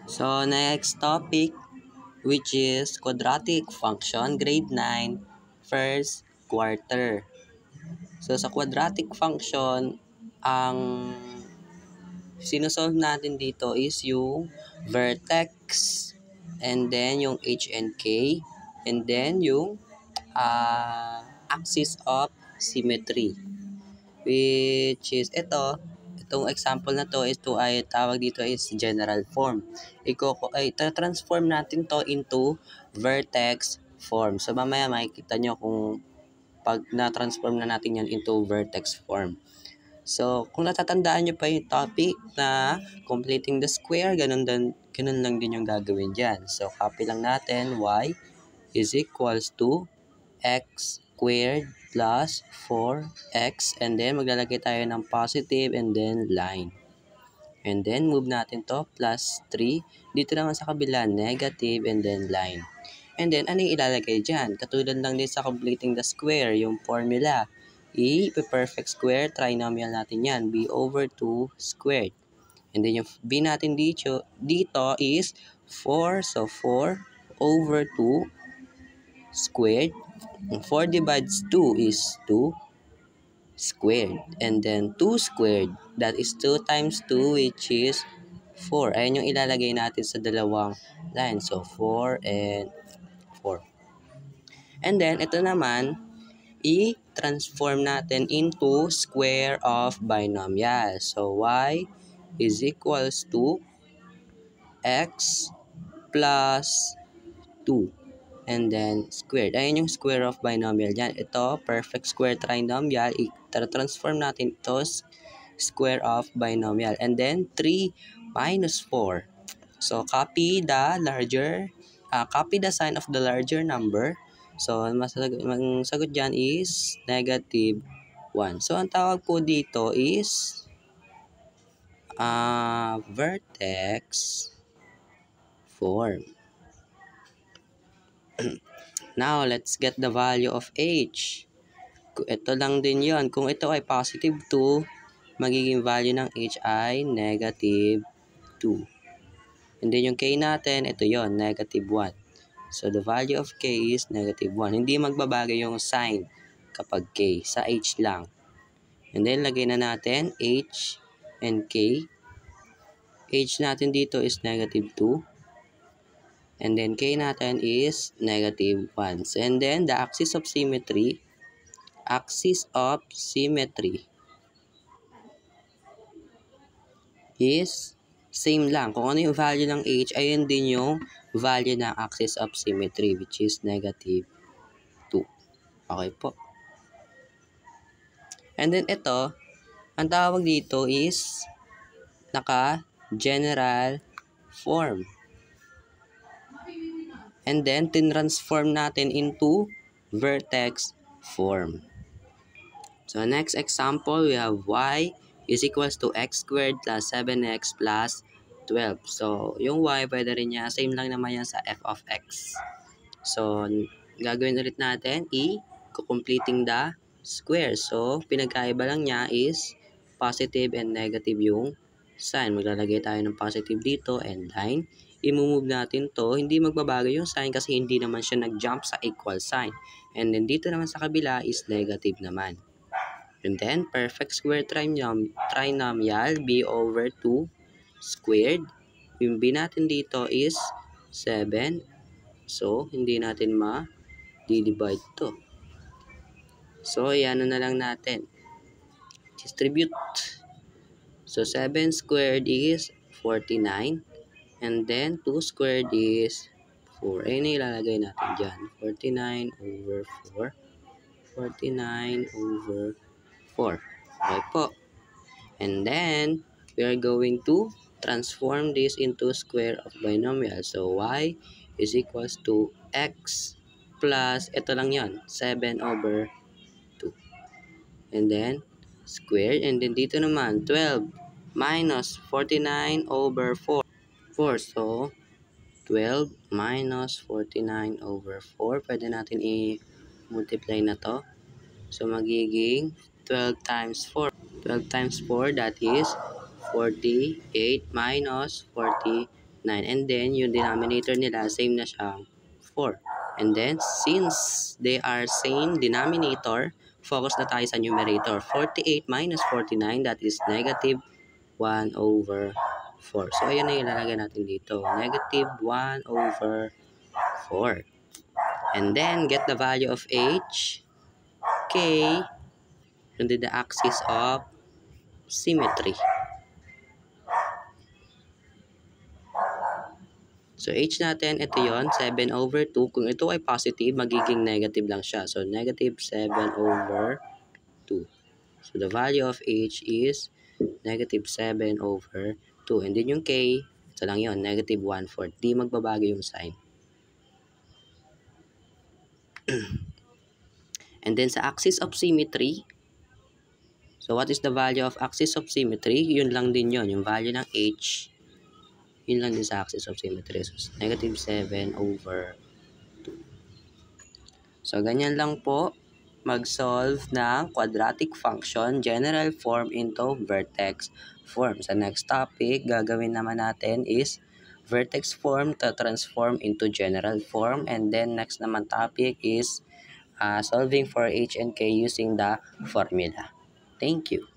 So, next topic, which is quadratic function, grade 9, first quarter. So, sa quadratic function, ang sinosolve natin dito is yung vertex, and then yung h and k, and then yung axis of symmetry. Which is itong example na to, ito ay tawag dito is general form. Transform natin to into vertex form. So mamaya makikita nyo kung pag na-transform na natin yan into vertex form. So kung natatandaan nyo pa yung topic na completing the square, ganun lang din yung gagawin dyan. So copy lang natin, y is equals to x squared plus 4x, and then maglalagay tayo ng positive and then line. And then move natin to plus 3. Dito naman sa kabila, negative and then line. And then ano yung ilalagay dyan? Katulad lang din sa completing the square, yung formula. I-perfect square trinomial natin yan, b over 2 squared. And then yung b natin dito is 4. So 4 over 2 squared. 4 divides 2 is 2 squared. And then 2 squared, that is 2 times 2, which is 4. Ayan yung ilalagay natin sa dalawang line. So 4 and 4. And then ito naman, i-transform natin into square of binomial. So y is equals to x plus 2. And then squared. Ayan yung square of binomial dyan. Ito, perfect square trinomial. I-transform natin ito square of binomial. And then 3 minus 4. So copy the sign of the larger number. So ang sagot dyan is negative 1. So ang tawag po dito is vertex form. Now, let's get the value of h. Ito lang din yon. Kung ito ay positive 2, magiging value ng h ay negative 2. And then yung k natin, ito yon, negative 1. So, the value of k is negative 1. Hindi magbabago yung sign kapag k. Sa h lang. And then, lagay na natin h and k. H natin dito is negative 2. And then k natin is negative 1. And then the axis of symmetry is same lang. Kung ano yung value ng h, ayun din yung value ng axis of symmetry, which is negative 2. Okay po. And then ito, ang tawag dito is naka-general form. And then, tinransform natin into vertex form. So, next example, we have y is equals to x squared plus 7x plus 12. So, yung y, pwede rin niya, same lang naman yan sa f of x. So, gagawin ulit natin, completing the square. So, pinagkaiba lang niya is positive and negative yung sign. Maglalagay tayo ng positive dito and line. I-move natin to, hindi magbabago yung sign kasi hindi naman siya nag-jump sa equal sign. And then dito naman sa kabila is negative naman. And then perfect square trinomial b over 2 squared. Yung b natin dito is 7. So hindi natin ma-divide to. So yan na lang natin. Distribute. So 7 squared is 49. And then 2 squared is 4. Ayun na ilalagay natin dyan. 49 over 4. 49 over 4. Okay po. And then, we are going to transform this into square of binomial. So, y is equals to x plus, ito lang yon, 7 over 2. And then, squared. And then, dito naman, 12 minus 49 over 4. So, 12 minus 49 over 4. Pwede natin i-multiply na to. So, magiging 12 times 4. 12 times 4, that is 48 minus 49. 9. And then, yung denominator nila, same na siyang 4. And then, since they are same denominator, focus na tayo sa numerator. 48 minus 49, that is negative 1 over 4. So, ayan na ilalagay natin dito. Negative 1 over 4. And then, get the value of h, k, and then the axis of symmetry. So, h natin, ito yon 7 over 2. Kung ito ay positive, magiging negative lang siya. So, negative 7 over 2. So, the value of h is negative 7 over 2. And then yung k, ito lang yon negative 1/4. Di magbabago yung sign. And then sa axis of symmetry, so what is the value of axis of symmetry? Yun lang din yon yung value ng h. Yun lang din sa axis of symmetry. So, negative 7 over 2. So, ganyan lang po mag-solve ng quadratic function general form into vertex form. Sa next topic, gagawin naman natin is vertex form to transform into general form. And then, next naman topic is solving for h and k using the formula. Thank you.